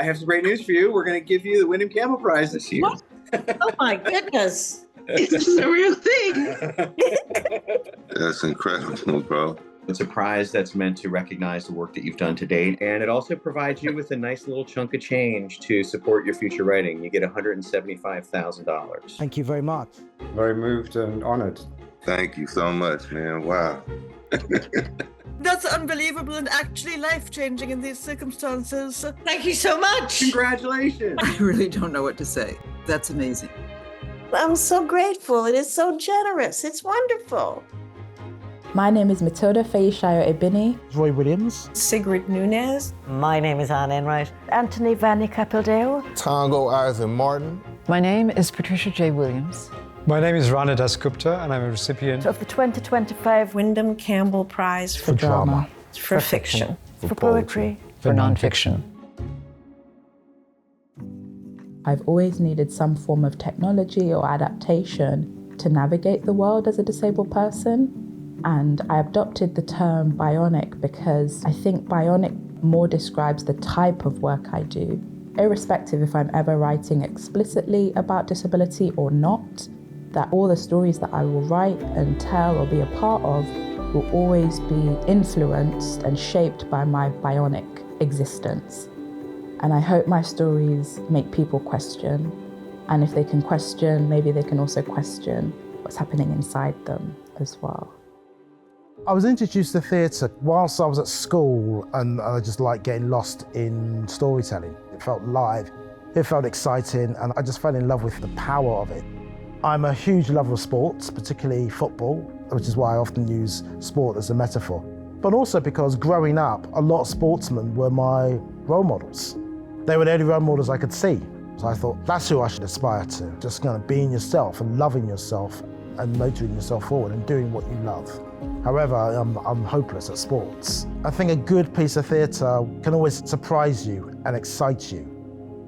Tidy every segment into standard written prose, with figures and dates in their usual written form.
I have some great news for you. We're going to give you the Windham-Campbell Prize this year. What? Oh my goodness. Is this a real thing? That's incredible, bro. It's a prize that's meant to recognize the work that you've done to date, and it also provides you with a nice little chunk of change to support your future writing. You get $175,000. Thank you very much. Very moved and honored. Thank you so much, man. Wow. That's unbelievable and actually life-changing in these circumstances. Thank you so much. Congratulations. I really don't know what to say. That's amazing. I'm so grateful. It is so generous. It's wonderful. My name is Matilda Feishayo Ibini. Roy Williams. Sigrid Nunez. My name is Anne Enright. Anthony Vanny Capildeo. Tongo Eisen Martin. My name is Patricia J. Williams. My name is Rana Dasgupta, and I'm a recipient of the 2025 Windham-Campbell Prize for drama, for fiction, for poetry, for nonfiction. I've always needed some form of technology or adaptation to navigate the world as a disabled person. And I adopted the term bionic because I think bionic more describes the type of work I do, irrespective if I'm ever writing explicitly about disability or not, that all the stories that I will write and tell or be a part of will always be influenced and shaped by my bionic existence. And I hope my stories make people question. And if they can question, maybe they can also question what's happening inside them as well. I was introduced to theatre whilst I was at school, and I just liked getting lost in storytelling. It felt live, it felt exciting, and I just fell in love with the power of it. I'm a huge lover of sports, particularly football, which is why I often use sport as a metaphor. But also because growing up, a lot of sportsmen were my role models. They were the only role models I could see. So I thought, that's who I should aspire to. Just kind of being yourself and loving yourself and motivating yourself forward and doing what you love. However, I'm hopeless at sports. I think a good piece of theatre can always surprise you and excite you.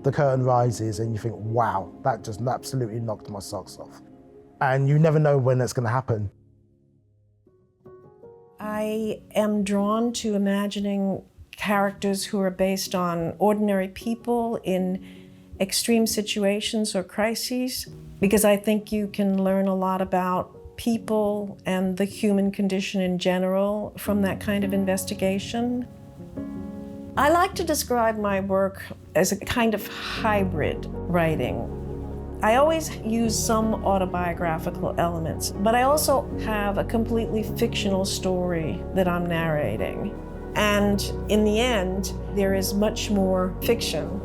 The curtain rises and you think, wow, that just absolutely knocked my socks off. And you never know when it's going to happen. I am drawn to imagining characters who are based on ordinary people in extreme situations or crises, because I think you can learn a lot about people and the human condition in general from that kind of investigation. I like to describe my work as a kind of hybrid writing. I always use some autobiographical elements, but I also have a completely fictional story that I'm narrating. And in the end, there is much more fiction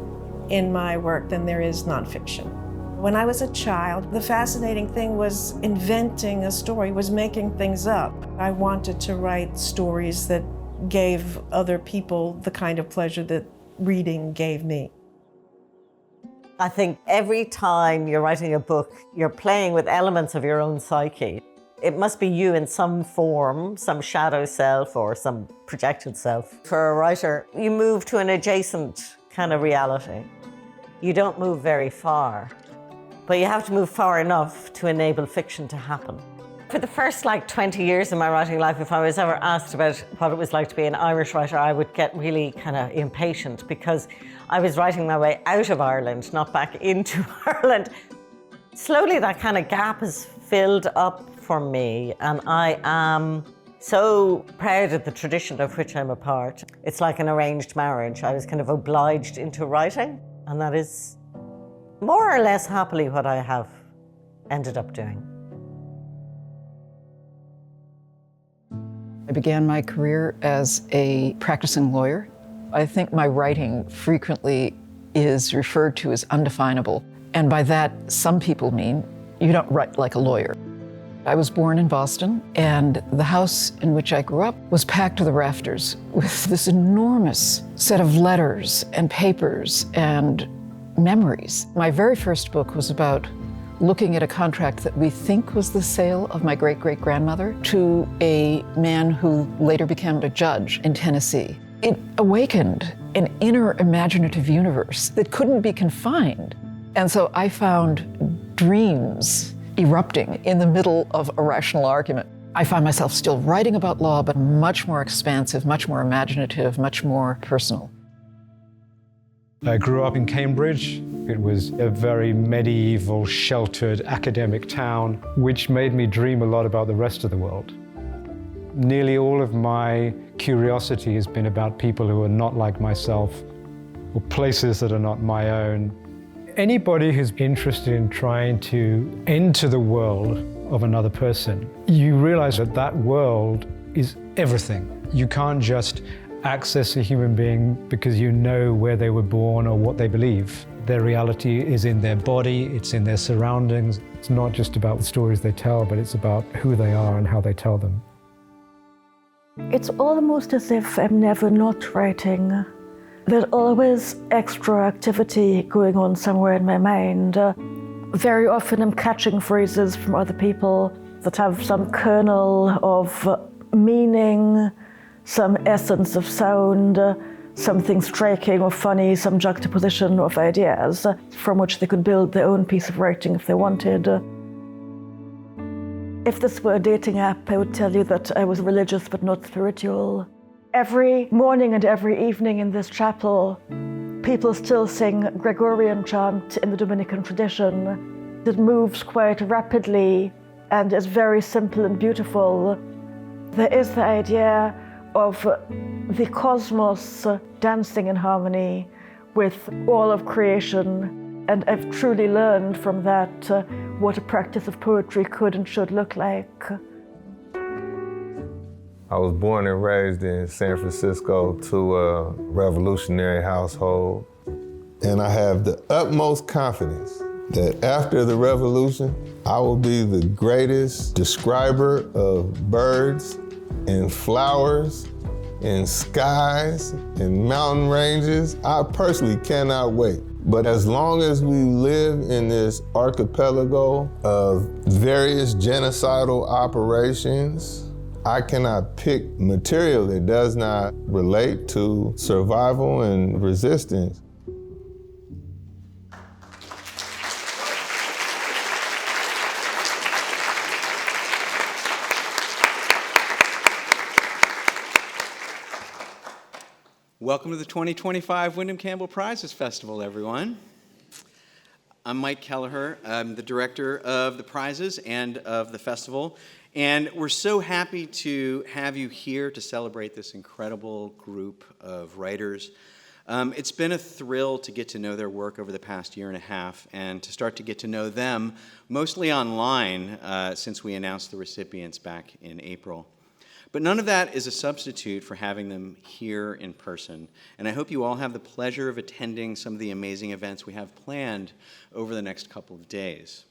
in my work than there is nonfiction. When I was a child, the fascinating thing was inventing a story, was making things up. I wanted to write stories that gave other people the kind of pleasure that reading gave me. I think every time you're writing a book, you're playing with elements of your own psyche. It must be you in some form, some shadow self or some projected self. For a writer, you move to an adjacent kind of reality. You don't move very far, but you have to move far enough to enable fiction to happen. For the first 20 years of my writing life, if I was ever asked about what it was like to be an Irish writer, I would get really kind of impatient because I was writing my way out of Ireland, not back into Ireland. Slowly that kind of gap has filled up for me, and I am so proud of the tradition of which I'm a part. It's like an arranged marriage. I was kind of obliged into writing, and that is more or less happily what I have ended up doing. I began my career as a practicing lawyer. I think my writing frequently is referred to as undefinable. And by that, some people mean you don't write like a lawyer. I was born in Boston, and the house in which I grew up was packed to the rafters with this enormous set of letters and papers and memories. My very first book was about looking at a contract that we think was the sale of my great-great-grandmother to a man who later became a judge in Tennessee. It awakened an inner imaginative universe that couldn't be confined. And so I found dreams erupting in the middle of a rational argument. I find myself still writing about law, but much more expansive, much more imaginative, much more personal. I grew up in Cambridge. It was a very medieval, sheltered academic town, which made me dream a lot about the rest of the world. Nearly all of my curiosity has been about people who are not like myself, or places that are not my own. Anybody who's interested in trying to enter the world of another person, you realize that that world is everything. You can't just access a human being because you know where they were born or what they believe. Their reality is in their body, it's in their surroundings. It's not just about the stories they tell, but it's about who they are and how they tell them. It's almost as if I'm never not writing. There's always extra activity going on somewhere in my mind. Very often I'm catching phrases from other people that have some kernel of meaning, some essence of sound, something striking or funny, some juxtaposition of ideas from which they could build their own piece of writing if they wanted. If this were a dating app, I would tell you that I was religious but not spiritual. Every morning and every evening in this chapel, people still sing Gregorian chant in the Dominican tradition. It moves quite rapidly and is very simple and beautiful. There is the idea of the cosmos dancing in harmony with all of creation. And I've truly learned from that what a practice of poetry could and should look like. I was born and raised in San Francisco to a revolutionary household. And I have the utmost confidence that after the revolution, I will be the greatest describer of birds and flowers and skies and mountain ranges. I personally cannot wait. But as long as we live in this archipelago of various genocidal operations, I cannot pick material that does not relate to survival and resistance. Welcome to the 2025 Windham-Campbell Prizes Festival, everyone. I'm Mike Kelleher. I'm the director of the prizes and of the festival. And we're so happy to have you here to celebrate this incredible group of writers. It's been a thrill to get to know their work over the past year and a half and to start to get to know them, mostly online, since we announced the recipients back in April. But none of that is a substitute for having them here in person. And I hope you all have the pleasure of attending some of the amazing events we have planned over the next couple of days.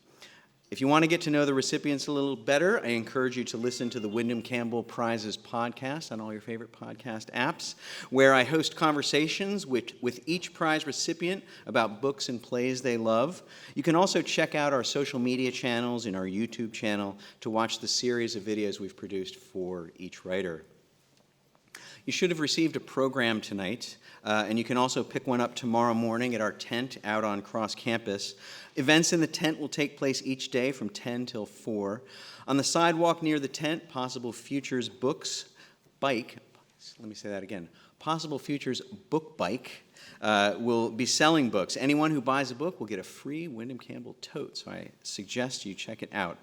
If you want to get to know the recipients a little better, I encourage you to listen to the Windham-Campbell Prizes podcast on all your favorite podcast apps, where I host conversations with each prize recipient about books and plays they love. You can also check out our social media channels and our YouTube channel to watch the series of videos we've produced for each writer. You should have received a program tonight, and you can also pick one up tomorrow morning at our tent out on Cross Campus. Events in the tent will take place each day from 10 till 4. On the sidewalk near the tent, Possible Futures Books Bike, let me say that again, Possible Futures Book Bike will be selling books. Anyone who buys a book will get a free Windham-Campbell tote, so I suggest you check it out.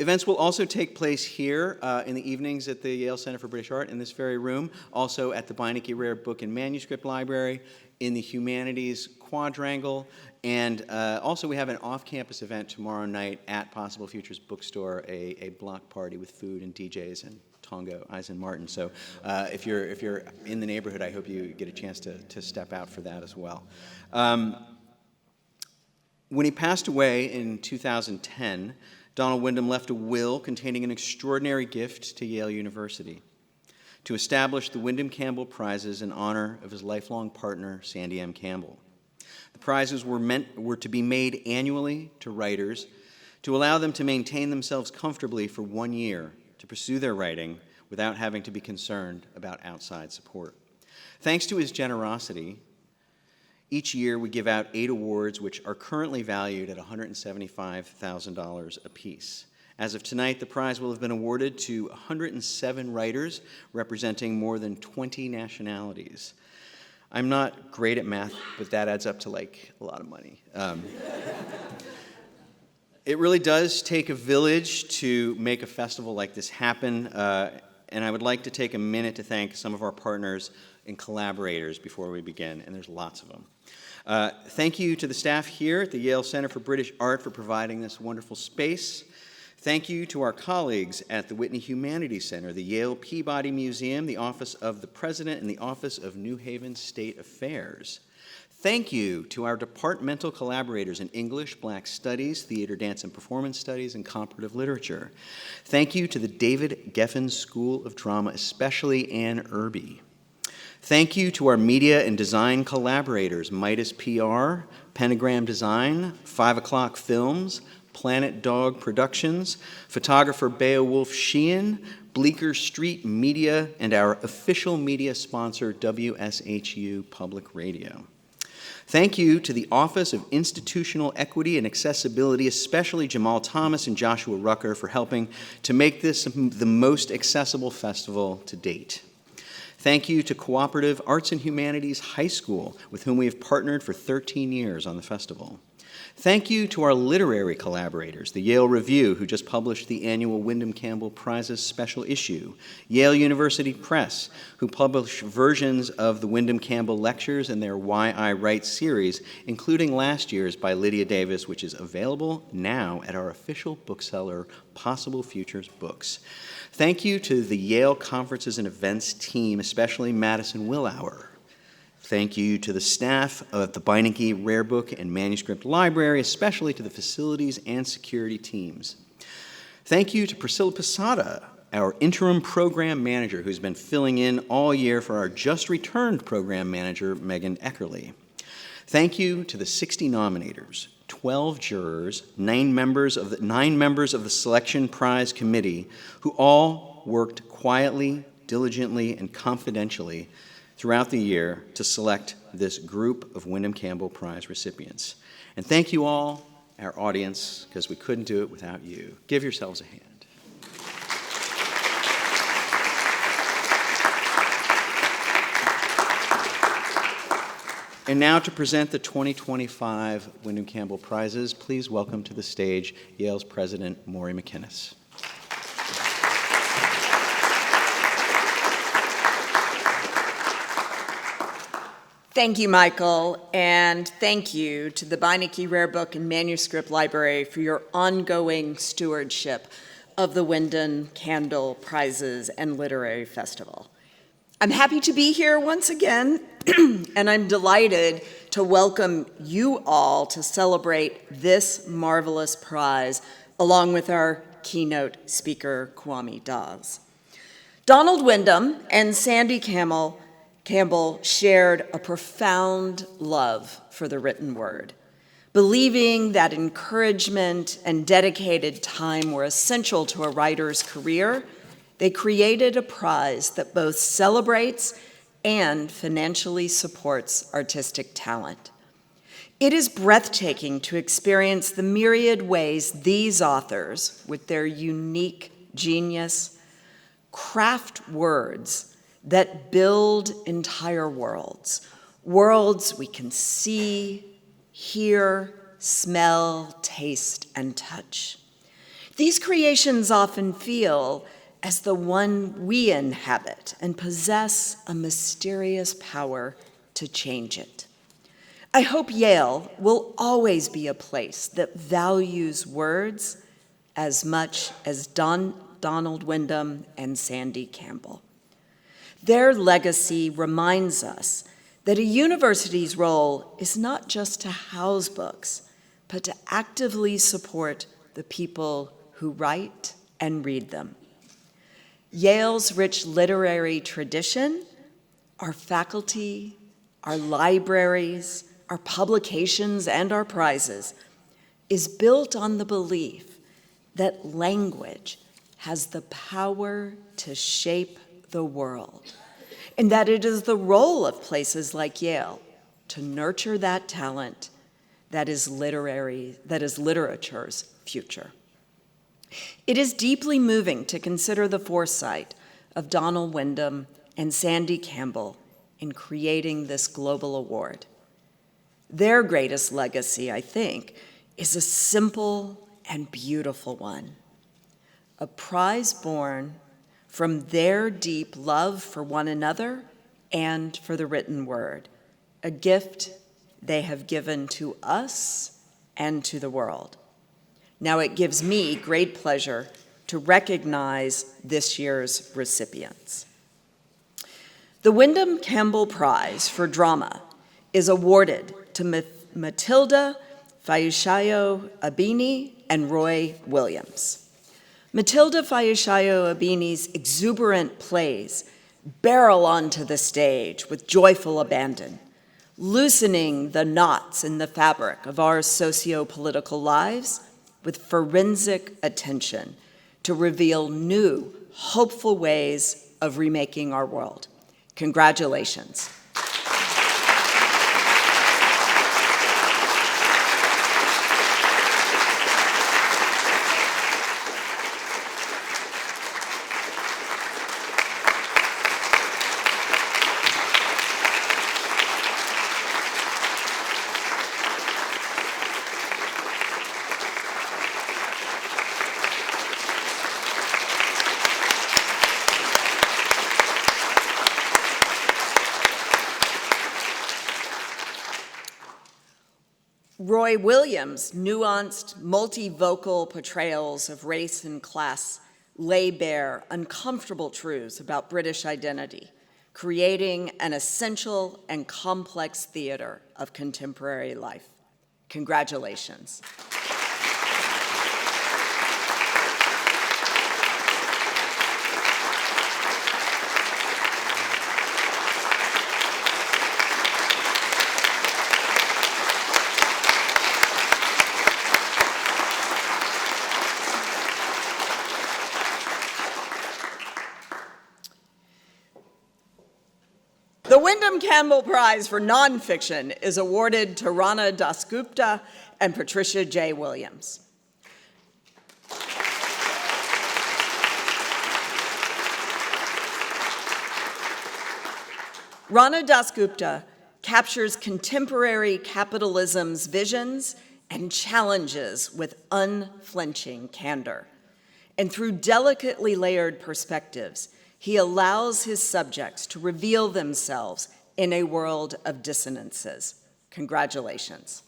Events will also take place here in the evenings at the Yale Center for British Art in this very room, also at the Beinecke Rare Book and Manuscript Library, in the Humanities Quadrangle, and also we have an off-campus event tomorrow night at Possible Futures Bookstore, a block party with food and DJs and Tongo, Eisen Martin. So if you're in the neighborhood, I hope you get a chance to step out for that as well. When he passed away in 2010, Donald Windham left a will containing an extraordinary gift to Yale University to establish the Windham-Campbell Prizes in honor of his lifelong partner, Sandy M. Campbell. The prizes were to be made annually to writers to allow them to maintain themselves comfortably for 1 year to pursue their writing without having to be concerned about outside support. Thanks to his generosity, each year we give out 8 awards which are currently valued at $175,000 apiece. As of tonight, the prize will have been awarded to 107 writers representing more than 20 nationalities. I'm not great at math, but that adds up to like a lot of money. It really does take a village to make a festival like this happen, and I would like to take a minute to thank some of our partners and collaborators before we begin, and there's lots of them. Thank you to the staff here at the Yale Center for British Art for providing this wonderful space. Thank you to our colleagues at the Whitney Humanities Center, the Yale Peabody Museum, the Office of the President, and the Office of New Haven State Affairs. Thank you to our departmental collaborators in English, Black Studies, Theater, Dance, and Performance Studies, and Comparative Literature. Thank you to the David Geffen School of Drama, especially Ann Irby. Thank you to our media and design collaborators, Midas PR, Pentagram Design, 5 O'Clock Films, Planet Dog Productions, photographer Beowulf Sheehan, Bleecker Street Media, and our official media sponsor, WSHU Public Radio. Thank you to the Office of Institutional Equity and Accessibility, especially Jamal Thomas and Joshua Rucker, for helping to make this the most accessible festival to date. Thank you to Cooperative Arts and Humanities High School, with whom we have partnered for 13 years on the festival. Thank you to our literary collaborators, the Yale Review, who just published the annual Windham-Campbell Prizes special issue, Yale University Press, who published versions of the Windham-Campbell lectures and their Why I Write series, including last year's by Lydia Davis, which is available now at our official bookseller, Possible Futures Books. Thank you to the Yale Conferences and Events team, especially Madison Willauer. Thank you to the staff of the Beinecke Rare Book and Manuscript Library, especially to the facilities and security teams. Thank you to Priscilla Posada, our interim program manager, who's been filling in all year for our just returned program manager, Megan Eckerly. Thank you to the 60 nominators, 12 jurors, 9 members of the Selection Prize Committee, who all worked quietly, diligently, and confidentially throughout the year to select this group of Windham-Campbell Prize recipients. And thank you all, our audience, because we couldn't do it without you. Give yourselves a hand. And now to present the 2025 Windham-Campbell Prizes, please welcome to the stage Yale's President, Maury McInnes. Thank you, Michael, and thank you to the Beinecke Rare Book and Manuscript Library for your ongoing stewardship of the Windham-Campbell Prizes and Literary Festival. I'm happy to be here once again, and I'm delighted to welcome you all to celebrate this marvelous prize, along with our keynote speaker, Kwame Dawes. Donald Windham and Sandy Campbell shared a profound love for the written word. Believing that encouragement and dedicated time were essential to a writer's career, they created a prize that both celebrates and financially supports artistic talent. It is breathtaking to experience the myriad ways these authors, with their unique genius, craft words that build entire worlds, worlds we can see, hear, smell, taste, and touch. These creations often feel as the one we inhabit and possess a mysterious power to change it. I hope Yale will always be a place that values words as much as Donald Windham and Sandy Campbell. Their legacy reminds us that a university's role is not just to house books, but to actively support the people who write and read them. Yale's rich literary tradition, our faculty, our libraries, our publications, and our prizes is built on the belief that language has the power to shape the world, and that it is the role of places like Yale to nurture that talent that is literature's future. It is deeply moving to consider the foresight of Donald Windham and Sandy Campbell in creating this global award. Their greatest legacy, I think, is a simple and beautiful one. A prize born from their deep love for one another and for the written word, a gift they have given to us and to the world. Now it gives me great pleasure to recognize this year's recipients. The Windham-Campbell Prize for Drama is awarded to Matilda Fayushayo-Abini and Roy Williams. Matilda Fayushayo-Abini's exuberant plays barrel onto the stage with joyful abandon, loosening the knots in the fabric of our socio-political lives with forensic attention to reveal new, hopeful ways of remaking our world. Congratulations. Roy Williams' nuanced, multivocal portrayals of race and class lay bare uncomfortable truths about British identity, creating an essential and complex theater of contemporary life. Congratulations. The Windham-Campbell Prize for Nonfiction is awarded to Rana Dasgupta and Patricia J. Williams. Rana Dasgupta captures contemporary capitalism's visions and challenges with unflinching candor. And through delicately layered perspectives, he allows his subjects to reveal themselves in a world of dissonances. Congratulations.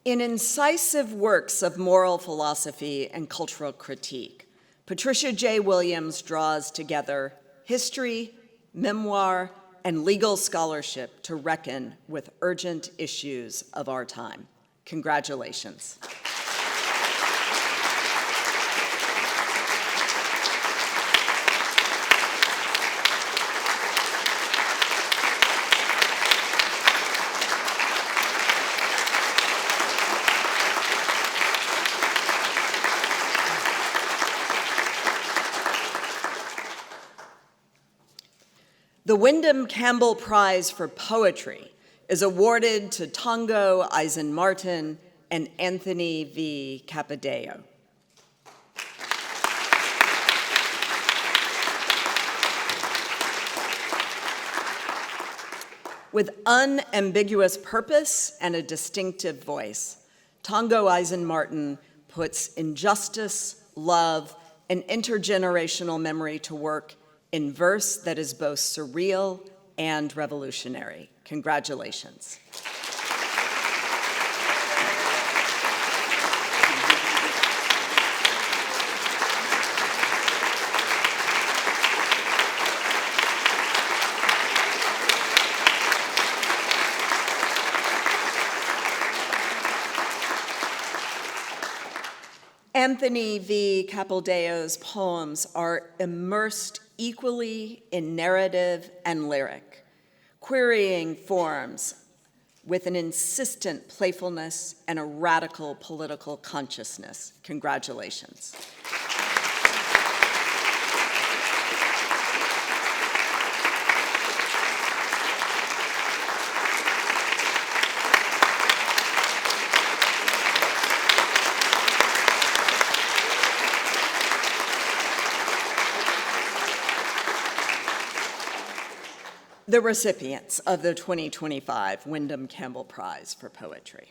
In incisive works of moral philosophy and cultural critique, Patricia J. Williams draws together history, memoir, and legal scholarship to reckon with urgent issues of our time. Congratulations. The Windham-Campbell Prize for Poetry is awarded to Tongo Eisen-Martin and Anthony V. Capadeo. With unambiguous purpose and a distinctive voice, Tongo Eisen-Martin puts injustice, love, and intergenerational memory to work in verse that is both surreal and revolutionary. Congratulations. Anthony V. Capadeo poems are immersed equally in narrative and lyric, querying forms with an insistent playfulness and a radical political consciousness. Congratulations. the recipients of the 2025 Windham-Campbell Prize for Poetry.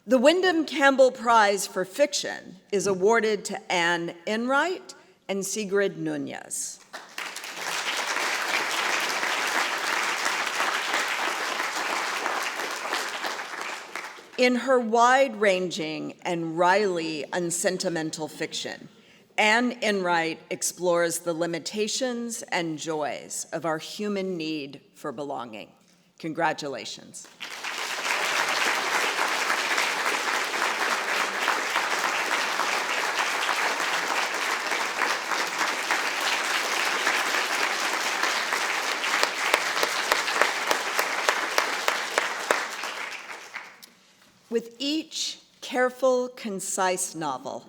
The Windham-Campbell Prize for Fiction is awarded to Anne Enright and Sigrid Nunez. In her wide-ranging and wryly unsentimental fiction, Anne Enright explores the limitations and joys of our human need for belonging. Congratulations. With each careful, concise novel,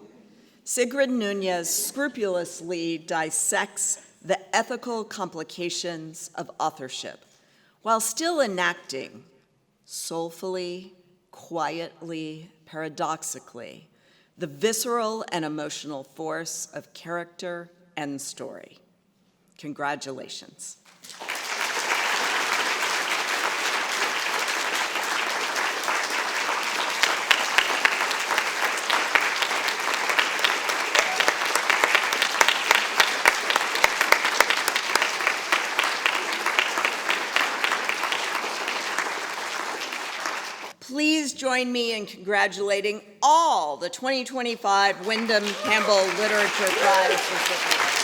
Sigrid Nunez scrupulously dissects the ethical complications of authorship while still enacting, soulfully, quietly, paradoxically, the visceral and emotional force of character and story. Congratulations. Please join me in congratulating all the 2025 Windham-Campbell Literature Prize recipients.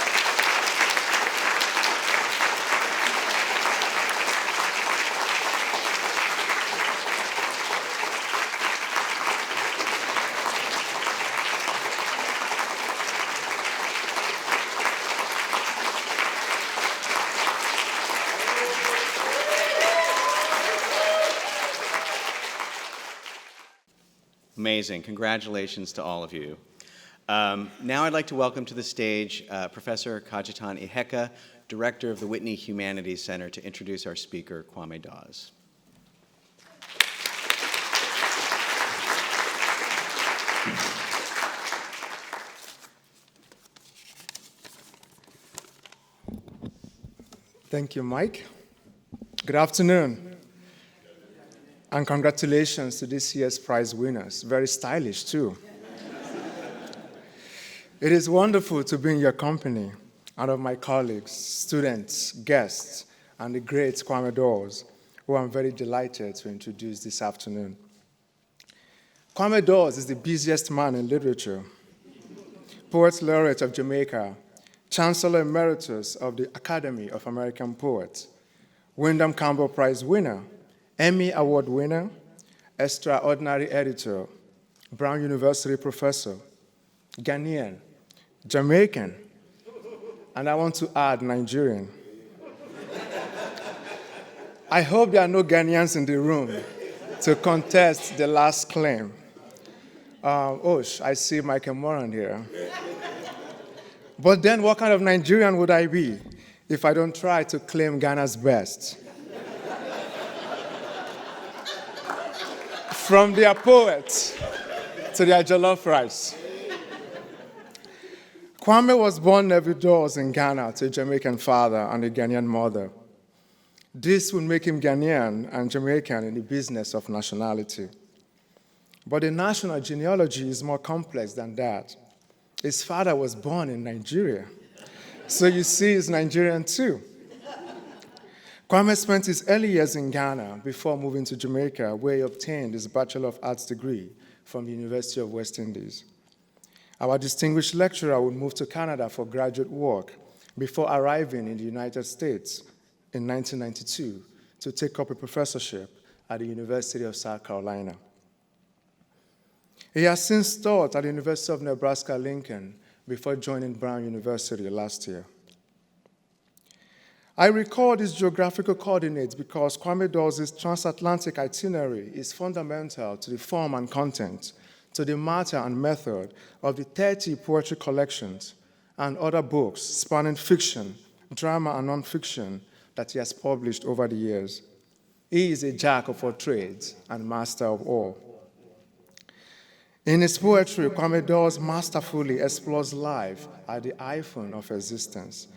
Amazing. Congratulations to all of you. Now I'd like to welcome to the stage Professor Kajetan Iheka, Director of the Whitney Humanities Center, to introduce our speaker, Kwame Dawes. Thank you, Mike. Good afternoon. And congratulations to this year's prize winners. Very stylish, too. It is wonderful to be in your company and of my colleagues, students, guests, and the great Kwame Dawes, who I'm very delighted to introduce this afternoon. Kwame Dawes is the busiest man in literature, Poet Laureate of Jamaica, Chancellor Emeritus of the Academy of American Poets, Windham-Campbell Prize winner, Emmy Award winner, extraordinary editor, Brown University professor, Ghanaian, Jamaican, and I want to add Nigerian. I hope there are no Ghanaians in the room to contest the last claim. I see Michael Moran here. But then what kind of Nigerian would I be if I don't try to claim Ghana's best? From their poets to their jollof rice. Kwame was born Nevi Dawes in Ghana to a Jamaican father and a Ghanaian mother. This would make him Ghanaian and Jamaican in the business of nationality. But the national genealogy is more complex than that. His father was born in Nigeria, so you see he's Nigerian too. Kwame spent his early years in Ghana before moving to Jamaica, where he obtained his Bachelor of Arts degree from the University of West Indies. Our distinguished lecturer would move to Canada for graduate work before arriving in the United States in 1992 to take up a professorship at the University of South Carolina. He has since taught at the University of Nebraska-Lincoln before joining Brown University last year. I recall these geographical coordinates because Kwame Dawes' transatlantic itinerary is fundamental to the form and content, to the matter and method of the 30 poetry collections and other books spanning fiction, drama, and nonfiction that he has published over the years. He is a jack of all trades and master of all. In his poetry, Kwame Dawes masterfully explores life at the iPhone of existence,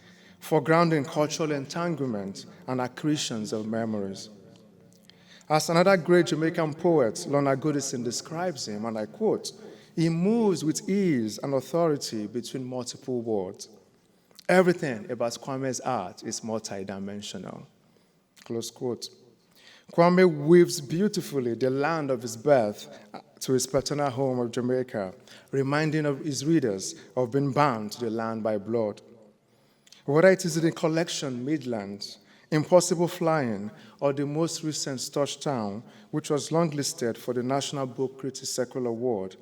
foregrounding cultural entanglement and accretions of memories. As another great Jamaican poet, Lorna Goodison, describes him, and I quote, "He moves with ease and authority between multiple worlds. Everything about Kwame's art is multidimensional." Close quote. Kwame weaves beautifully the land of his birth to his paternal home of Jamaica, reminding of his readers of being bound to the land by blood. Whether it is in the collection Midlands, Impossible Flying, or the most recent Touchdown, which was longlisted for the National Book Critics Circle Award,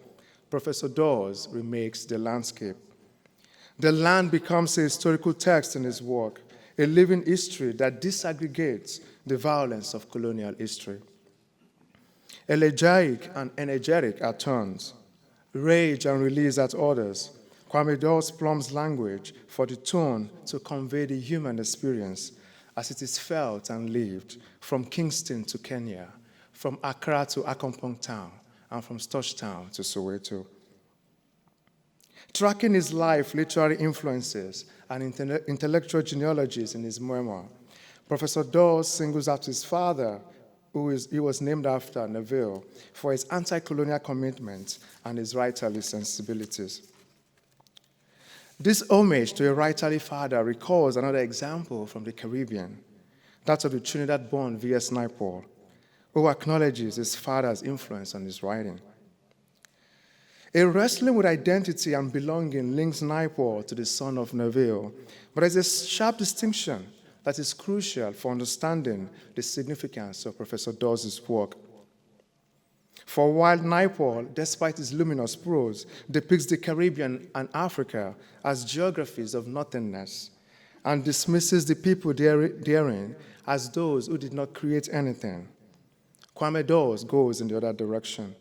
Professor Dawes remakes the landscape. The land becomes a historical text in his work, a living history that disaggregates the violence of colonial history. Elegiac and energetic at turns, rage and release at others, Kwame Dawes plumbs language for the tone to convey the human experience as it is felt and lived from Kingston to Kenya, from Accra to Akompong Town, and from Touchdown to Soweto. Tracking his life, literary influences, and intellectual genealogies in his memoir, Professor Dawes singles out his father, he was named after Neville, for his anti-colonial commitment and his writerly sensibilities. This homage to a writerly father recalls another example from the Caribbean, that of the Trinidad-born V.S. Naipaul, who acknowledges his father's influence on his writing. A wrestling with identity and belonging links Naipaul to the son of Neville, but there's a sharp distinction that is crucial for understanding the significance of Professor Dawes' work. For while Naipaul, despite his luminous prose, depicts the Caribbean and Africa as geographies of nothingness and dismisses the people therein as those who did not create anything, Kwame Dawes goes in the other direction.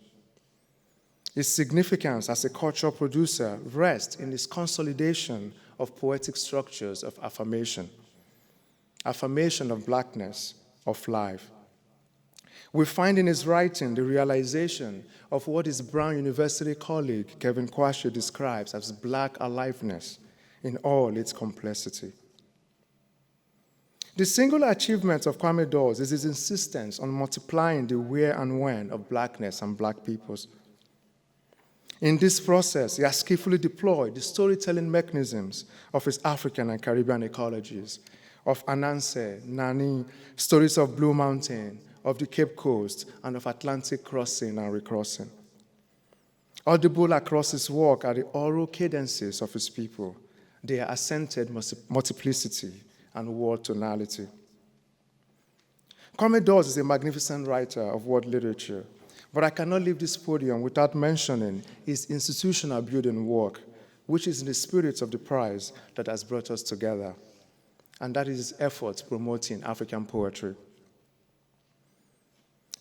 His significance as a cultural producer rests in his consolidation of poetic structures of affirmation of blackness, of life. We find in his writing the realization of what his Brown University colleague Kevin Kwashe describes as black aliveness in all its complexity. The singular achievement of Kwame Dawes is his insistence on multiplying the where and when of blackness and black peoples. In this process, he has skillfully deployed the storytelling mechanisms of his African and Caribbean ecologies, of Ananse, Nani, stories of Blue Mountain, of the Cape Coast, and of Atlantic crossing and recrossing. Audible across his work are the oral cadences of his people, their accented multiplicity and word tonality. Kwame Dawes is a magnificent writer of world literature, but I cannot leave this podium without mentioning his institutional building work, which is in the spirit of the prize that has brought us together, and that is his efforts promoting African poetry.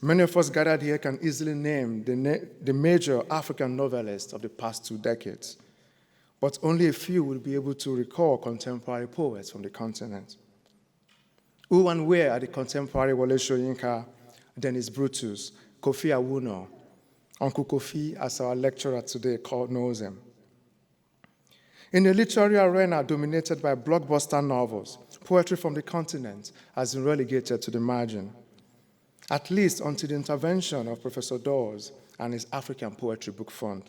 Many of us gathered here can easily name the major African novelists of the past 2 decades, but only a few will be able to recall contemporary poets from the continent. Who and where are the contemporary Wole Soyinka, Dennis Brutus, Kofi Awuno, Uncle Kofi, as our lecturer today knows him? In a literary arena dominated by blockbuster novels, poetry from the continent has been relegated to the margin, at least until the intervention of Professor Dawes and his African Poetry Book Fund.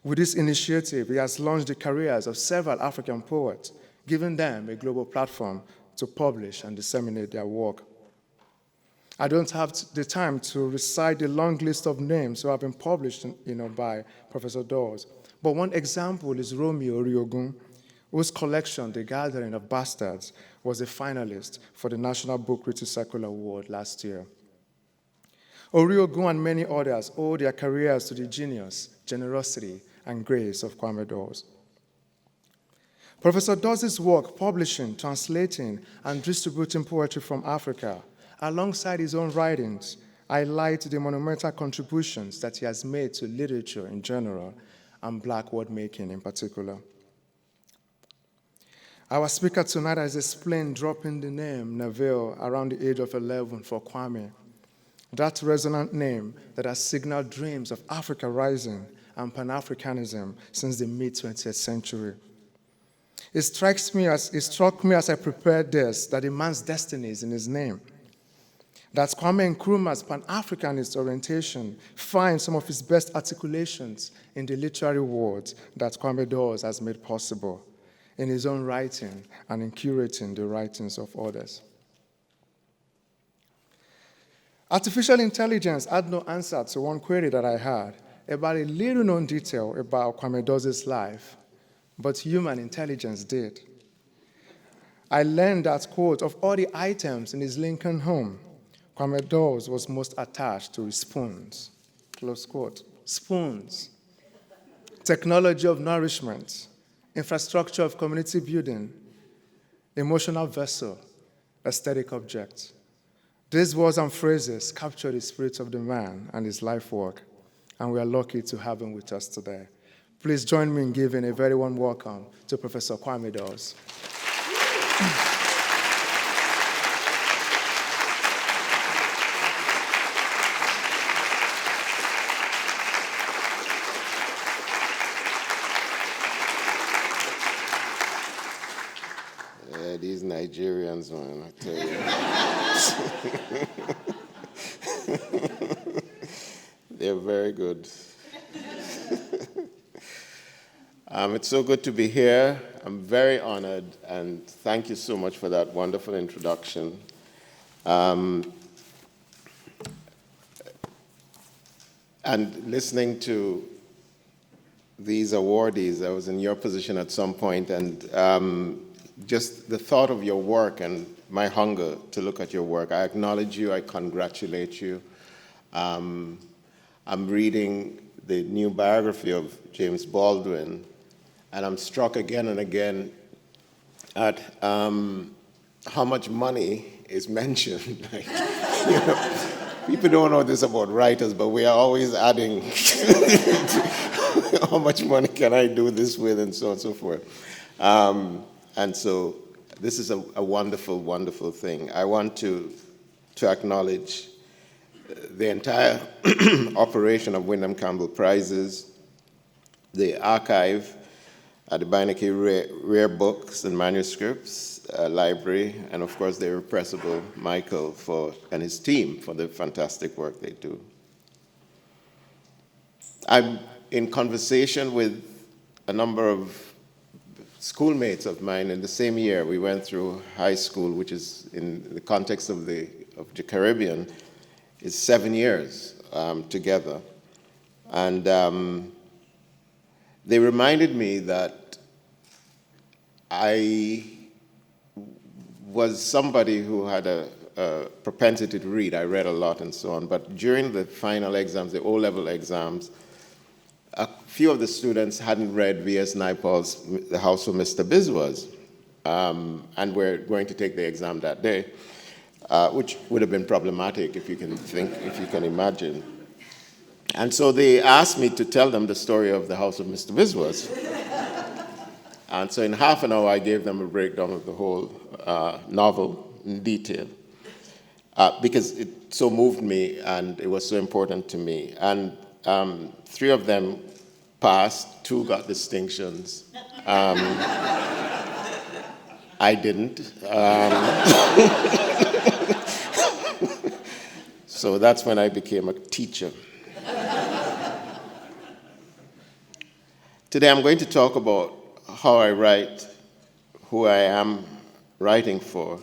With this initiative, he has launched the careers of several African poets, giving them a global platform to publish and disseminate their work. I don't have the time to recite the long list of names who have been published by Professor Dawes, but one example is Romeo Oriogun, whose collection, The Gathering of Bastards, was a finalist for the National Book Critics Circle Award last year. Oriogun and many others owe their careers to the genius, generosity, and grace of Kwame Dawes. Professor Dawes' work publishing, translating, and distributing poetry from Africa, alongside his own writings, highlight the monumental contributions that he has made to literature in general and Black word-making in particular. Our speaker tonight has explained dropping the name Neville around the age of 11 for Kwame, that resonant name that has signaled dreams of Africa rising and Pan-Africanism since the mid-20th century. It struck me as I prepared this that a man's destiny is in his name. That Kwame Nkrumah's Pan-Africanist orientation finds some of his best articulations in the literary words that Kwame Dawes has made possible, in his own writing and in curating the writings of others. Artificial intelligence had no answer to one query that I had about a little known detail about Kwame Dawes' life, but human intelligence did. I learned that, quote, of all the items in his Lincoln home, Kwame Dawes was most attached to his spoons, close quote. Spoons, technology of nourishment, infrastructure of community building, emotional vessel, aesthetic object. These words and phrases capture the spirit of the man and his life work, and we are lucky to have him with us today. Please join me in giving a very warm welcome to Professor Kwame Dawes. These Nigerians, man, I tell you. They're very good. It's so good to be here. I'm very honored, and thank you so much for that wonderful introduction. And listening to these awardees, I was in your position at some point, and just the thought of your work and my hunger to look at your work. I acknowledge you, I congratulate you. I'm reading the new biography of James Baldwin, and I'm struck again and again at how much money is mentioned. Like, you know, people don't know this about writers, but we are always adding how much money can I do this with, and so on and so forth. And so this is a wonderful, wonderful thing. I want to acknowledge the entire operation of Windham-Campbell Prizes, the archive at the Beinecke Rare Books and Manuscripts Library, and of course the irrepressible Michael and his team for the fantastic work they do. I'm in conversation with a number of schoolmates of mine in the same year. We went through high school, which is in the context of the Caribbean, is 7 years together. And they reminded me that I was somebody who had a propensity to read. I read a lot and so on, but during the final exams, the O-level exams, a few of the students hadn't read V.S. Naipaul's The House of Mr. Biswas, and were going to take the exam that day, which would have been problematic if you can imagine. And so they asked me to tell them the story of The House of Mr. Biswas. And so in half an hour, I gave them a breakdown of the whole novel in detail, because it so moved me and it was so important to me. And 3 of them passed, 2 got distinctions. I didn't. So that's when I became a teacher. Today I'm going to talk about how I write, who I am writing for,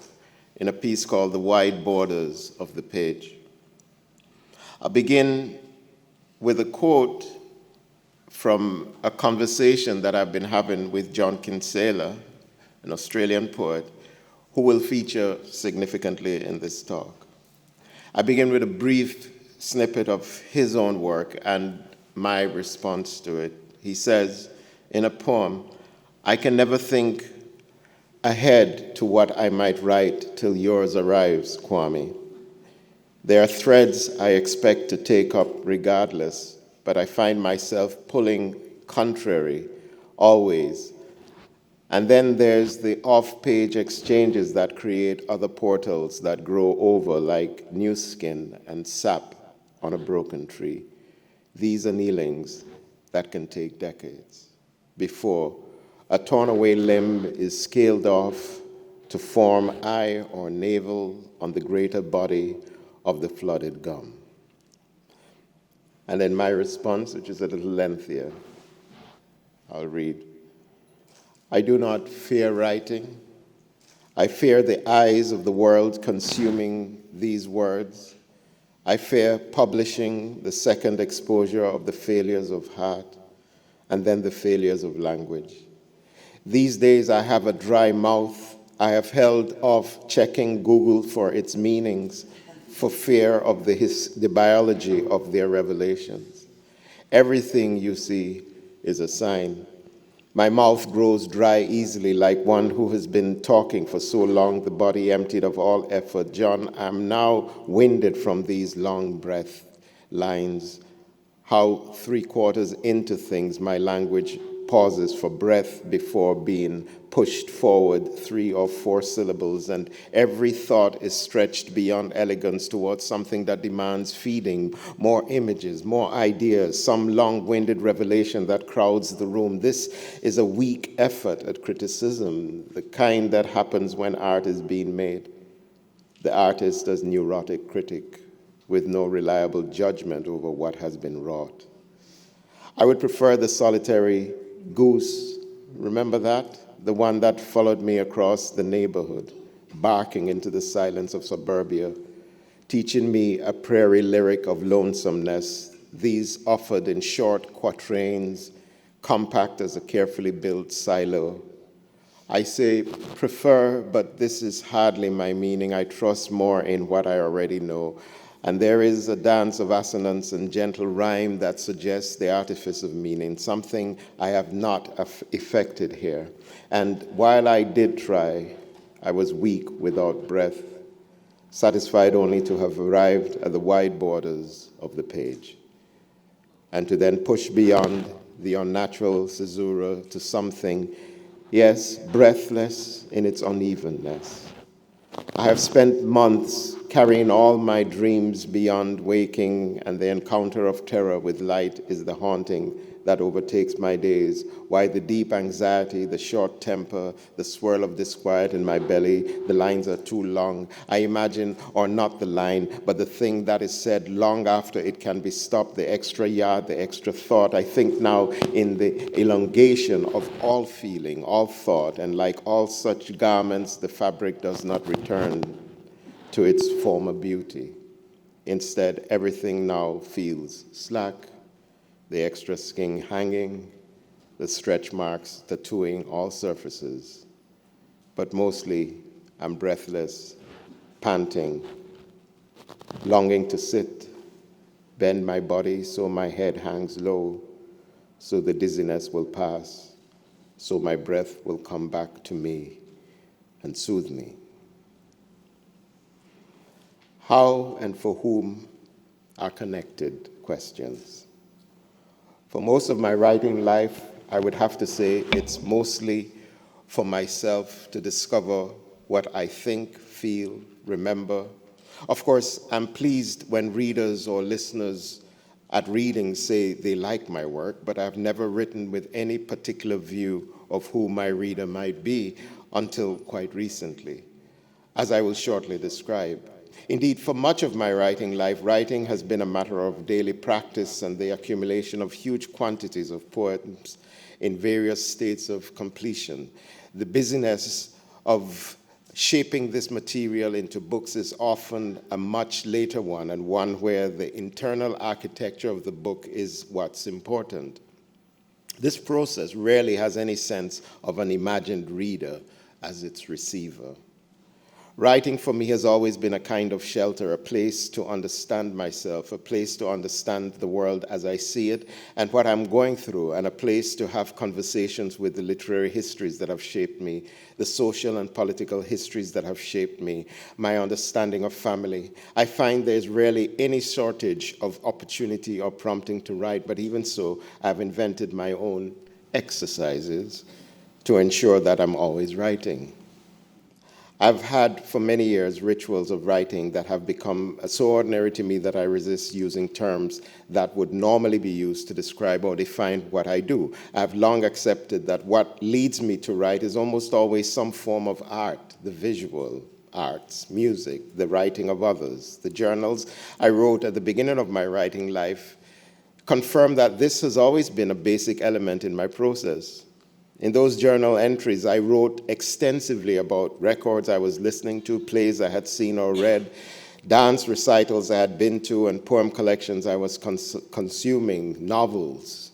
in a piece called The Wide Borders of the Page. I'll begin with a quote from a conversation that I've been having with John Kinsella, an Australian poet, who will feature significantly in this talk. I begin with a brief snippet of his own work and my response to it. He says in a poem, "I can never think ahead to what I might write till yours arrives, Kwame. There are threads I expect to take up regardless, but I find myself pulling contrary always. And then there's the off-page exchanges that create other portals that grow over like new skin and sap on a broken tree. These annealings that can take decades before A torn away limb is scaled off to form eye or navel on the greater body of the flooded gum. And then my response, which is a little lengthier, I'll read. I do not fear writing. I fear the eyes of the world consuming these words. I fear publishing the second exposure of the failures of heart and then the failures of language. These days I have a dry mouth. I have held off checking Google for its meanings for fear of the biology of their revelations. Everything you see is a sign. My mouth grows dry easily like one who has been talking for so long, the body emptied of all effort. John, I'm now winded from these long breath lines. How 3/4 into things my language pauses for breath before being pushed forward 3 or 4 syllables, and every thought is stretched beyond elegance towards something that demands feeding, more images, more ideas, some long-winded revelation that crowds the room. This is a weak effort at criticism, the kind that happens when art is being made. The artist as neurotic critic with no reliable judgment over what has been wrought. I would prefer the solitary goose, remember that? The one that followed me across the neighborhood, barking into the silence of suburbia, teaching me a prairie lyric of lonesomeness, these offered in short quatrains, compact as a carefully built silo. I say prefer, but this is hardly my meaning. I trust more in what I already know. And there is a dance of assonance and gentle rhyme that suggests the artifice of meaning, something I have not effected here. And while I did try, I was weak without breath, satisfied only to have arrived at the wide borders of the page, and to then push beyond the unnatural caesura to something, yes, breathless in its unevenness. I have spent months carrying all my dreams beyond waking, and the encounter of terror with light is the haunting that overtakes my days. Why the deep anxiety, the short temper, the swirl of disquiet in my belly, the lines are too long. I imagine, or not the line, but the thing that is said long after it can be stopped, the extra yard, the extra thought. I think now in the elongation of all feeling, all thought, and like all such garments, the fabric does not return to its former beauty. Instead, everything now feels slack, the extra skin hanging, the stretch marks tattooing all surfaces. But mostly, I'm breathless, panting, longing to sit, bend my body so my head hangs low, so the dizziness will pass, so my breath will come back to me and soothe me. How and for whom are connected questions. For most of my writing life, I would have to say it's mostly for myself to discover what I think, feel, remember. Of course, I'm pleased when readers or listeners at readings say they like my work, but I've never written with any particular view of who my reader might be until quite recently, as I will shortly describe. Indeed, for much of my writing life, writing has been a matter of daily practice and the accumulation of huge quantities of poems in various states of completion. The busyness of shaping this material into books is often a much later one, and one where the internal architecture of the book is what's important. This process rarely has any sense of an imagined reader as its receiver. Writing for me has always been a kind of shelter, a place to understand myself, a place to understand the world as I see it and what I'm going through, and a place to have conversations with the literary histories that have shaped me, the social and political histories that have shaped me, my understanding of family. I find there's rarely any shortage of opportunity or prompting to write, but even so, I've invented my own exercises to ensure that I'm always writing. I've had for many years rituals of writing that have become so ordinary to me that I resist using terms that would normally be used to describe or define what I do. I've long accepted that what leads me to write is almost always some form of art, the visual arts, music, the writing of others. The journals I wrote at the beginning of my writing life confirm that this has always been a basic element in my process. In those journal entries, I wrote extensively about records I was listening to, plays I had seen or read, dance recitals I had been to, and poem collections I was consuming, novels,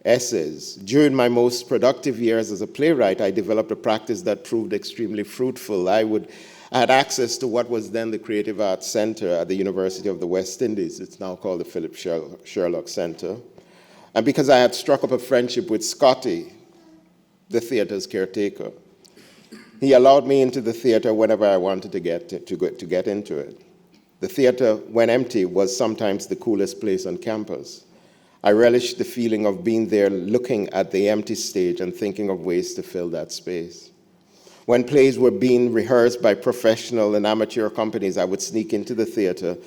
essays. During my most productive years as a playwright, I developed a practice that proved extremely fruitful. I had access to what was then the Creative Arts Center at the University of the West Indies. It's now called the Philip Sherlock Center. And because I had struck up a friendship with Scotty, the theater's caretaker, he allowed me into the theater whenever I wanted to get into it. The theater, when empty, was sometimes the coolest place on campus. I relished the feeling of being there, looking at the empty stage and thinking of ways to fill that space. When plays were being rehearsed by professional and amateur companies, I would sneak into the theater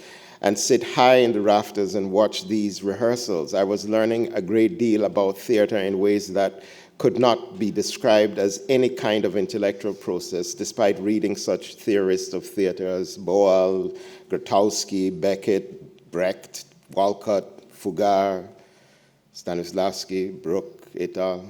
and sit high in the rafters and watch these rehearsals. I was learning a great deal about theater in ways that could not be described as any kind of intellectual process, despite reading such theorists of theater as Boal, Grotowski, Beckett, Brecht, Walcott, Fugger, Stanislavski, Brooke, et al.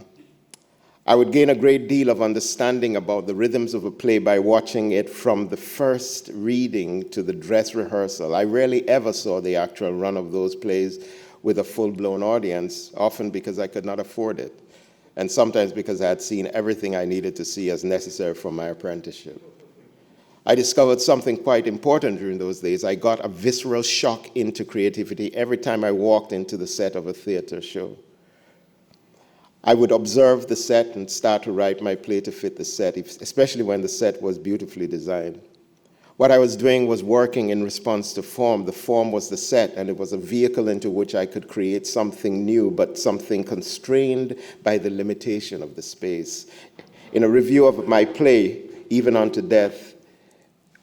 I would gain a great deal of understanding about the rhythms of a play by watching it from the first reading to the dress rehearsal. I rarely ever saw the actual run of those plays with a full-blown audience, often because I could not afford it, and sometimes because I had seen everything I needed to see as necessary for my apprenticeship. I discovered something quite important during those days. I got a visceral shock into creativity every time I walked into the set of a theater show. I would observe the set and start to write my play to fit the set, especially when the set was beautifully designed. What I was doing was working in response to form. The form was the set, and it was a vehicle into which I could create something new, but something constrained by the limitation of the space. In a review of my play, Even Unto Death,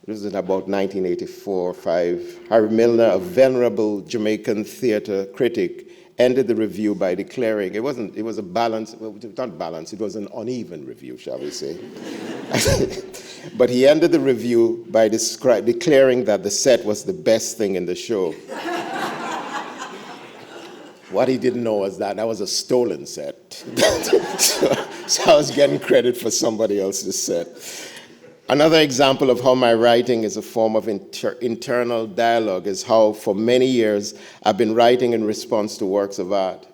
it was in about 1984-5, Harry Milner, a venerable Jamaican theater critic, ended the review by declaring, it was a balance, well, not balance, it was an uneven review, shall we say. But he ended the review by declaring that the set was the best thing in the show. What he didn't know was that was a stolen set. so I was getting credit for somebody else's set. Another example of how my writing is a form of internal dialogue is how, for many years, I've been writing in response to works of art.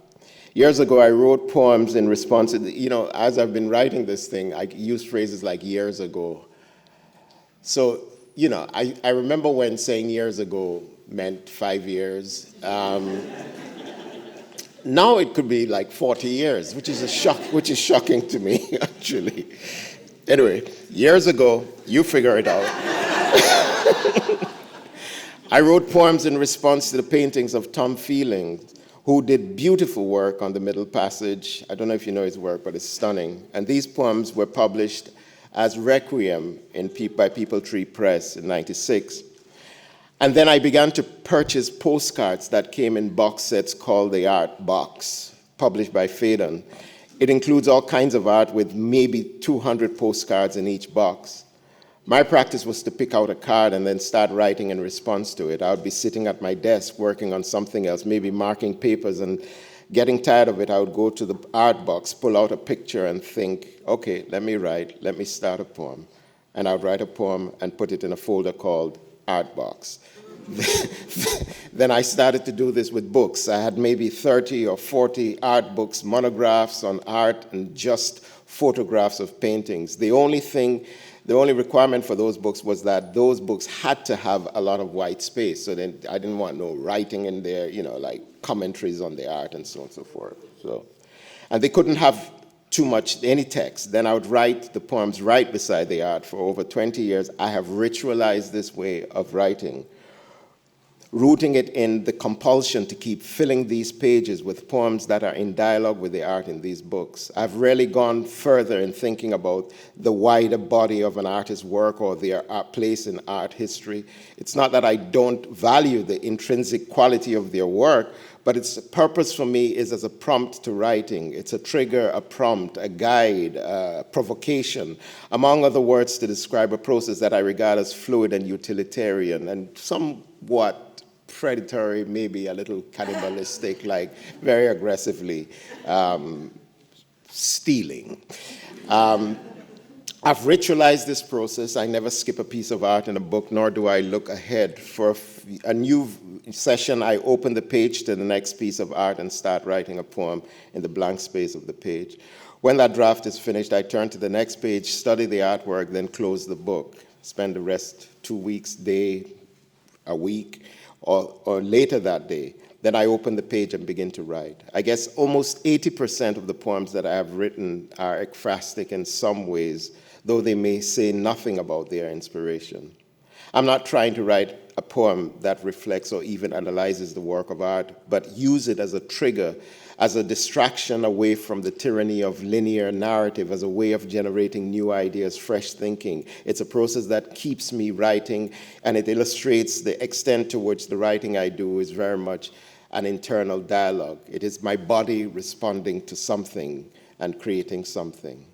Years ago, I wrote poems in response to, as I've been writing this thing, I use phrases like years ago. So, I remember when saying years ago meant 5 years. Now it could be like 40 years, which is shocking to me, actually. Anyway, years ago, you figure it out. I wrote poems in response to the paintings of Tom Feeling, who did beautiful work on the Middle Passage. I don't know if you know his work, but it's stunning. And these poems were published as Requiem by People Tree Press in '96. And then I began to purchase postcards that came in box sets called the Art Box, published by Faden. It includes all kinds of art with maybe 200 postcards in each box. My practice was to pick out a card and then start writing in response to it. I would be sitting at my desk working on something else, maybe marking papers, and getting tired of it, I would go to the art box, pull out a picture and think, okay, let me start a poem. And I would write a poem and put it in a folder called Art Box. Then I started to do this with books. I had maybe 30 or 40 art books, monographs on art, and just photographs of paintings. The only requirement for those books was that those books had to have a lot of white space. So then I didn't want no writing in there, like commentaries on the art and so on and so forth. And they couldn't have too much, any text. Then I would write the poems right beside the art. For over 20 years, I have ritualized this way of writing. rooting it in the compulsion to keep filling these pages with poems that are in dialogue with the art in these books. I've rarely gone further in thinking about the wider body of an artist's work or their place in art history. It's not that I don't value the intrinsic quality of their work, but its purpose for me is as a prompt to writing. It's a trigger, a prompt, a guide, a provocation, among other words, to describe a process that I regard as fluid and utilitarian and somewhat predatory, maybe a little cannibalistic, like very aggressively stealing. I've ritualized this process. I never skip a piece of art in a book, nor do I look ahead. For a new session, I open the page to the next piece of art and start writing a poem in the blank space of the page. When that draft is finished, I turn to the next page, study the artwork, then close the book. Spend the rest 2 weeks, day, a week, or later that day. Then I open the page and begin to write. I guess almost 80% of the poems that I have written are ekphrastic in some ways, though they may say nothing about their inspiration. I'm not trying to write a poem that reflects or even analyzes the work of art, but use it as a trigger, as a distraction away from the tyranny of linear narrative, as a way of generating new ideas, fresh thinking. It's a process that keeps me writing, and it illustrates the extent to which the writing I do is very much an internal dialogue. It is my body responding to something and creating something.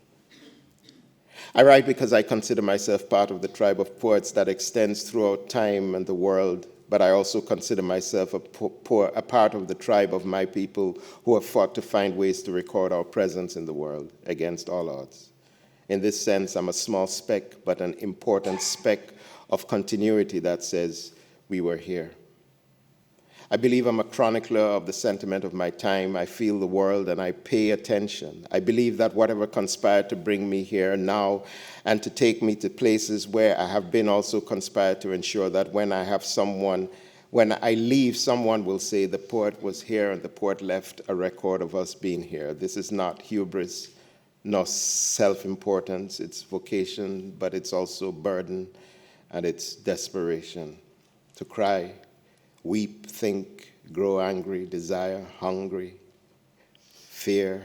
I write because I consider myself part of the tribe of poets that extends throughout time and the world, but I also consider myself a part of the tribe of my people who have fought to find ways to record our presence in the world against all odds. In this sense, I'm a small speck, but an important speck of continuity that says, we were here. I believe I'm a chronicler of the sentiment of my time. I feel the world and I pay attention. I believe that whatever conspired to bring me here now and to take me to places where I have been also conspired to ensure that when I leave, someone will say the poet was here and the poet left a record of us being here. This is not hubris, nor self-importance. It's vocation, but it's also burden and it's desperation. To cry, weep, think, grow angry, desire, hungry, fear.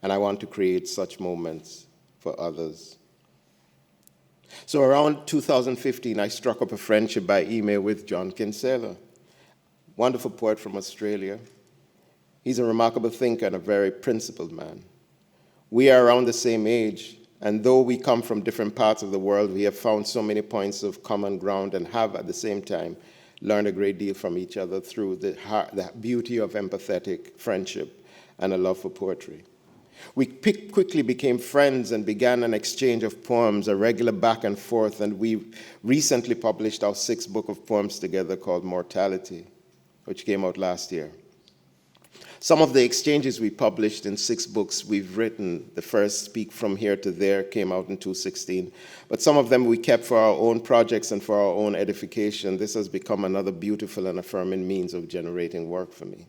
And I want to create such moments for others. So around 2015, I struck up a friendship by email with John Kinsella, wonderful poet from Australia. He's a remarkable thinker and a very principled man. We are around the same age, and though we come from different parts of the world, we have found so many points of common ground and have at the same time learned a great deal from each other through the beauty of empathetic friendship and a love for poetry. We quickly became friends and began an exchange of poems, a regular back and forth, and we recently published our 6th book of poems together called Mortality, which came out last year. Some of the exchanges we published in 6 books we've written, the first, Speak From Here to There, came out in 2016, but some of them we kept for our own projects and for our own edification. This has become another beautiful and affirming means of generating work for me.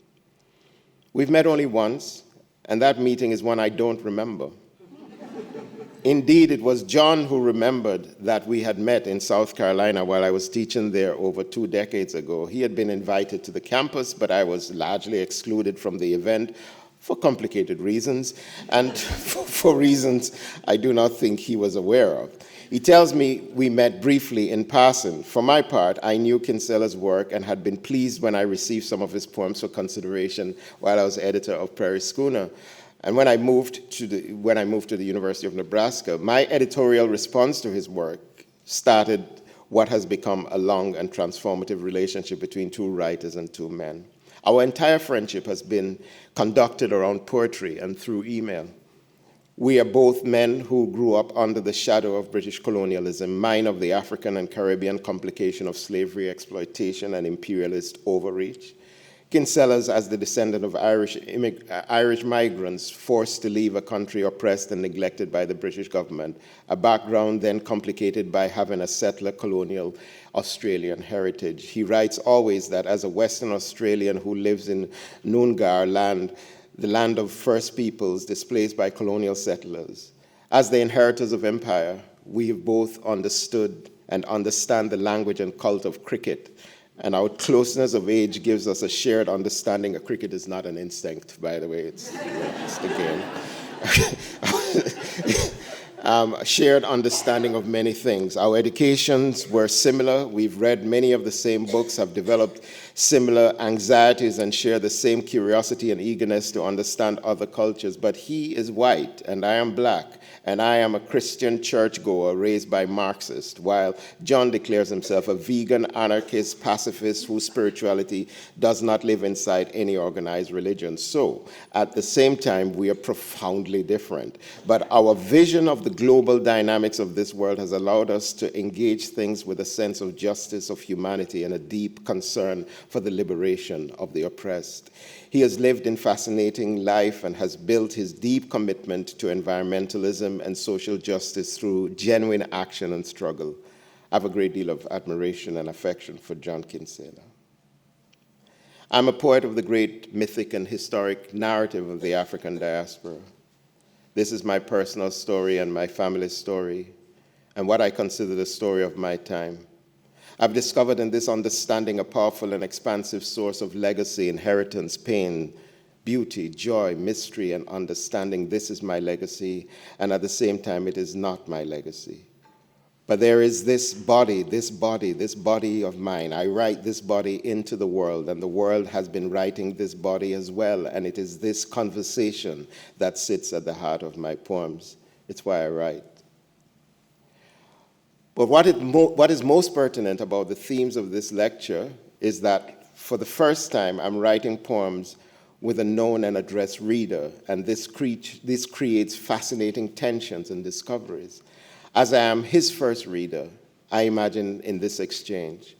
We've met only once, and that meeting is one I don't remember. Indeed, it was John who remembered that we had met in South Carolina while I was teaching there over 2 decades ago. He had been invited to the campus, but I was largely excluded from the event for complicated reasons, and for reasons I do not think he was aware of. He tells me we met briefly in passing. For my part, I knew Kinsella's work and had been pleased when I received some of his poems for consideration while I was editor of Prairie Schooner. And when I moved to the University of Nebraska, my editorial response to his work started what has become a long and transformative relationship between 2 writers and 2 men. Our entire friendship has been conducted around poetry and through email. We are both men who grew up under the shadow of British colonialism, mine of the African and Caribbean complication of slavery, exploitation, and imperialist overreach. Kinsella's as the descendant of Irish migrants forced to leave a country oppressed and neglected by the British government, a background then complicated by having a settler colonial Australian heritage. He writes always that as a Western Australian who lives in Noongar land, the land of First Peoples displaced by colonial settlers, as the inheritors of empire, we have both understood and understand the language and cult of cricket And our closeness of age gives us a shared understanding. Cricket is not an instinct, by the way, it's the game. A shared understanding of many things. Our educations were similar. We've read many of the same books, have developed similar anxieties, and share the same curiosity and eagerness to understand other cultures. But he is white, and I am black, and I am a Christian churchgoer raised by Marxists, while John declares himself a vegan, anarchist, pacifist whose spirituality does not live inside any organized religion. So, at the same time, we are profoundly different. But our vision of the global dynamics of this world has allowed us to engage things with a sense of justice, of humanity, and a deep concern for the liberation of the oppressed. He has lived in fascinating life and has built his deep commitment to environmentalism and social justice through genuine action and struggle. I have a great deal of admiration and affection for John Kinsella. I'm a poet of the great mythic and historic narrative of the African diaspora. This is my personal story and my family's story, and what I consider the story of my time. I've discovered in this understanding a powerful and expansive source of legacy, inheritance, pain, beauty, joy, mystery, and understanding. This is my legacy, and at the same time, it is not my legacy. But there is this body of mine. I write this body into the world, and the world has been writing this body as well, and it is this conversation that sits at the heart of my poems. It's why I write. But what is most pertinent about the themes of this lecture is that for the first time, I'm writing poems with a known and addressed reader, and this creates fascinating tensions and discoveries. As I am his first reader, I imagine in this exchange.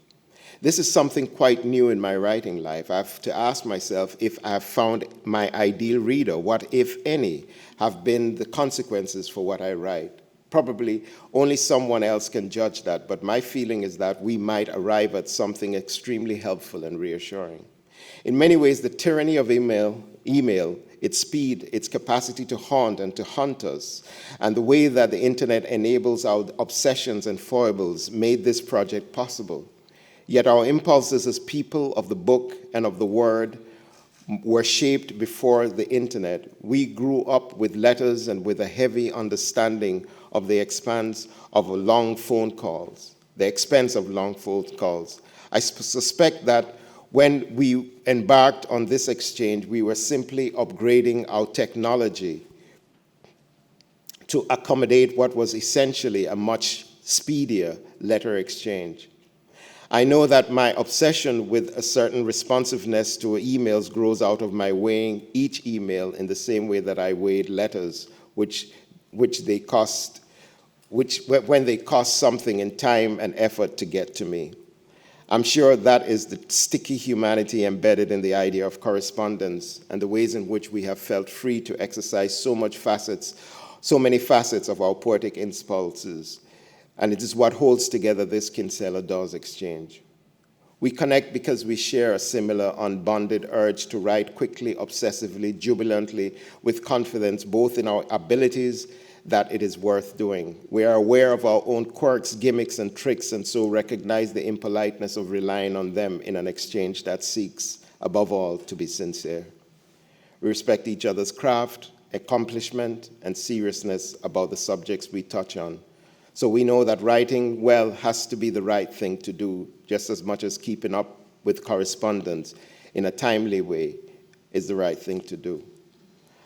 This is something quite new in my writing life. I have to ask myself if I have found my ideal reader, what, if any, have been the consequences for what I write. Probably only someone else can judge that, but my feeling is that we might arrive at something extremely helpful and reassuring. In many ways, the tyranny of email, its speed, its capacity to haunt and to hunt us, and the way that the internet enables our obsessions and foibles made this project possible. Yet our impulses as people of the book and of the word were shaped before the internet. We grew up with letters and with a heavy understanding of the expense of long phone calls. I suspect that when we embarked on this exchange, we were simply upgrading our technology to accommodate what was essentially a much speedier letter exchange. I know that my obsession with a certain responsiveness to emails grows out of my weighing each email in the same way that I weighed letters, when they cost something in time and effort to get to me. I'm sure that is the sticky humanity embedded in the idea of correspondence and the ways in which we have felt free to exercise so many facets of our poetic impulses. And it is what holds together this Kinsella Dawes exchange. We connect because we share a similar unbounded urge to write quickly, obsessively, jubilantly, with confidence, both in our abilities that it is worth doing. We are aware of our own quirks, gimmicks, and tricks, and so recognize the impoliteness of relying on them in an exchange that seeks, above all, to be sincere. We respect each other's craft, accomplishment, and seriousness about the subjects we touch on. So we know that writing well has to be the right thing to do, just as much as keeping up with correspondence in a timely way is the right thing to do.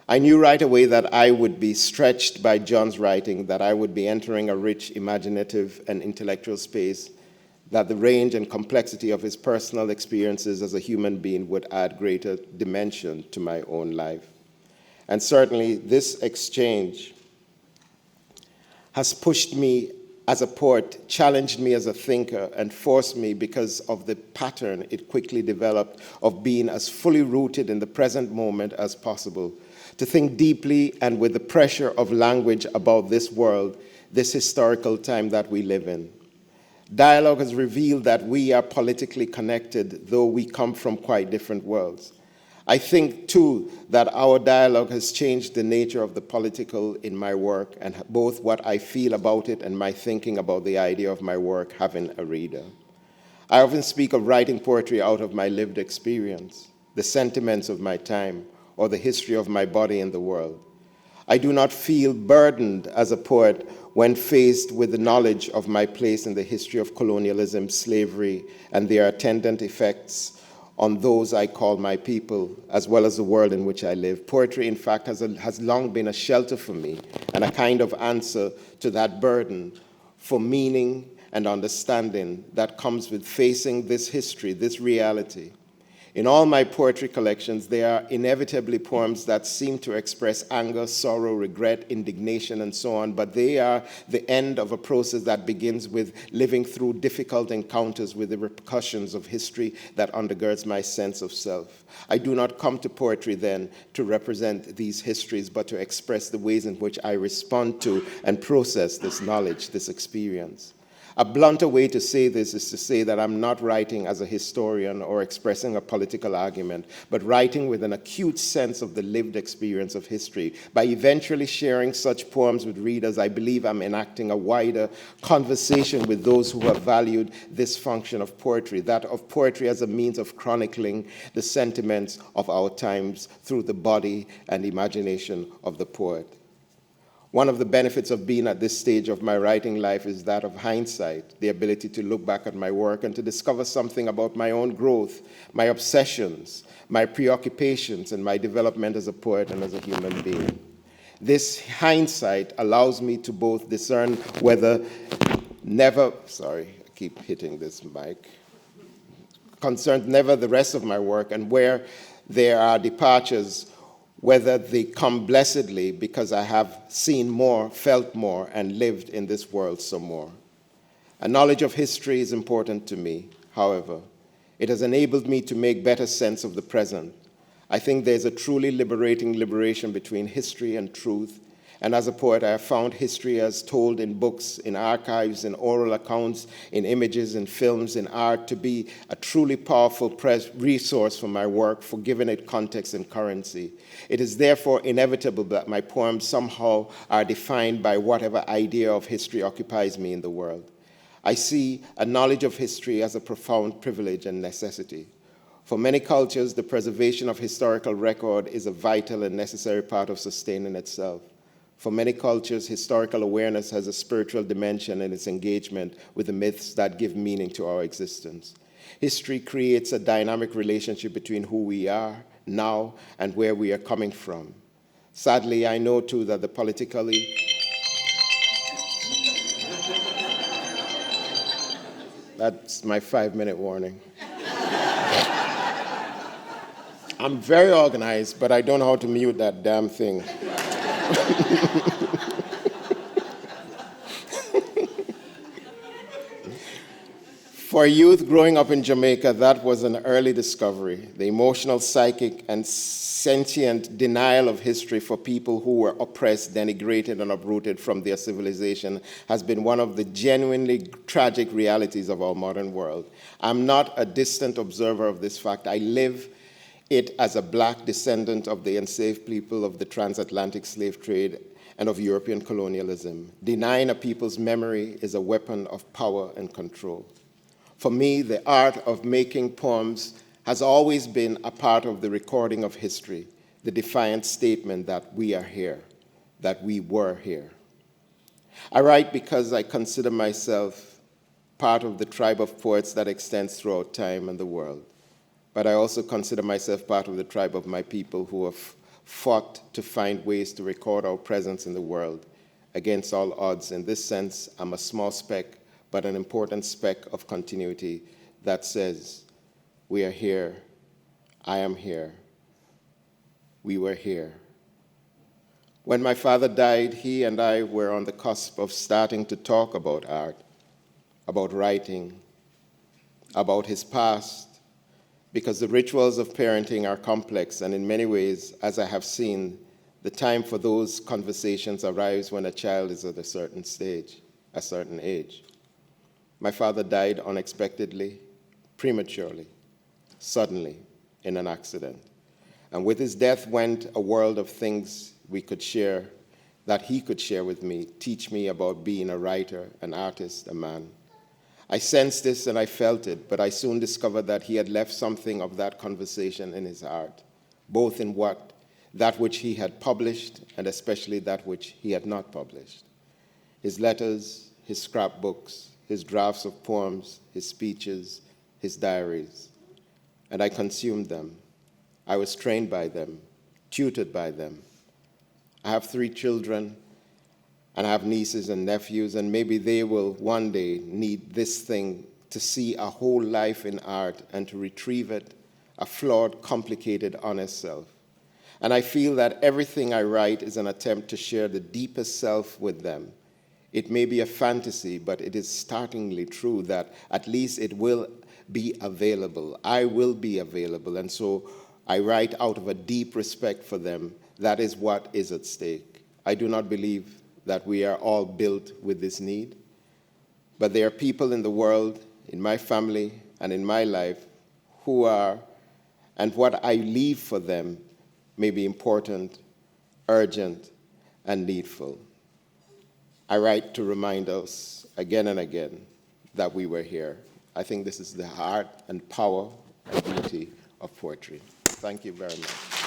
I knew right away that I would be stretched by John's writing, that I would be entering a rich, imaginative, and intellectual space, that the range and complexity of his personal experiences as a human being would add greater dimension to my own life. And certainly this exchange has pushed me as a poet, challenged me as a thinker, and forced me, because of the pattern it quickly developed of being as fully rooted in the present moment as possible, to think deeply and with the pressure of language about this world, this historical time that we live in. Dialogue has revealed that we are politically connected, though we come from quite different worlds. I think, too, that our dialogue has changed the nature of the political in my work, and both what I feel about it and my thinking about the idea of my work having a reader. I often speak of writing poetry out of my lived experience, the sentiments of my time, or the history of my body in the world. I do not feel burdened as a poet when faced with the knowledge of my place in the history of colonialism, slavery, and their attendant effects on those I call my people, as well as the world in which I live. Poetry, in fact, has long been a shelter for me and a kind of answer to that burden for meaning and understanding that comes with facing this history, this reality. In all my poetry collections, there are inevitably poems that seem to express anger, sorrow, regret, indignation, and so on, but they are the end of a process that begins with living through difficult encounters with the repercussions of history that undergirds my sense of self. I do not come to poetry then to represent these histories, but to express the ways in which I respond to and process this knowledge, this experience. A blunter way to say this is to say that I'm not writing as a historian or expressing a political argument, but writing with an acute sense of the lived experience of history. By eventually sharing such poems with readers, I believe I'm enacting a wider conversation with those who have valued this function of poetry, that of poetry as a means of chronicling the sentiments of our times through the body and imagination of the poet. One of the benefits of being at this stage of my writing life is that of hindsight, the ability to look back at my work and to discover something about my own growth, my obsessions, my preoccupations, and my development as a poet and as a human being. This hindsight allows me to both discern whether never the rest of my work, and where there are departures, whether they come blessedly because I have seen more, felt more, and lived in this world some more. A knowledge of history is important to me, however. It has enabled me to make better sense of the present. I think there's a truly liberating liberation between history and truth, and as a poet, I have found history as told in books, in archives, in oral accounts, in images, in films, in art, to be a truly powerful resource for my work, for giving it context and currency. It is therefore inevitable that my poems somehow are defined by whatever idea of history occupies me in the world. I see a knowledge of history as a profound privilege and necessity. For many cultures, the preservation of historical record is a vital and necessary part of sustaining itself. For many cultures, historical awareness has a spiritual dimension in its engagement with the myths that give meaning to our existence. History creates a dynamic relationship between who we are now and where we are coming from. Sadly, I know too that the politically... That's my 5-minute warning. I'm very organized, but I don't know how to mute that damn thing. For youth growing up in Jamaica, that was an early discovery. The emotional, psychic, and sentient denial of history for people who were oppressed, denigrated, and uprooted from their civilization has been one of the genuinely tragic realities of our modern world. I'm not a distant observer of this fact. I live it as a black descendant of the enslaved people of the transatlantic slave trade and of European colonialism. Denying a people's memory is a weapon of power and control. For me, the art of making poems has always been a part of the recording of history, the defiant statement that we are here, that we were here. I write because I consider myself part of the tribe of poets that extends throughout time and the world. But I also consider myself part of the tribe of my people who have fought to find ways to record our presence in the world against all odds. In this sense, I'm a small speck, but an important speck of continuity that says, we are here, I am here, we were here. When my father died, he and I were on the cusp of starting to talk about art, about writing, about his past, because the rituals of parenting are complex, and in many ways, as I have seen, the time for those conversations arrives when a child is at a certain stage, a certain age. My father died unexpectedly, prematurely, suddenly, in an accident. And with his death went a world of things we could share, that he could share with me, teach me about being a writer, an artist, a man. I sensed this and I felt it, but I soon discovered that he had left something of that conversation in his heart, both in that which he had published and especially that which he had not published. His letters, his scrapbooks, his drafts of poems, his speeches, his diaries. And I consumed them. I was trained by them, tutored by them. I have 3 children, and I have nieces and nephews, and maybe they will one day need this thing to see a whole life in art and to retrieve it, a flawed, complicated, honest self. And I feel that everything I write is an attempt to share the deepest self with them. It may be a fantasy, but it is startlingly true that at least it will be available. I will be available, and so I write out of a deep respect for them. That is what is at stake. I do not believe that we are all built with this need, but there are people in the world, in my family, and in my life who are, and what I leave for them may be important, urgent, and needful. I write to remind us again and again that we were here. I think this is the heart and power and beauty of poetry. Thank you very much.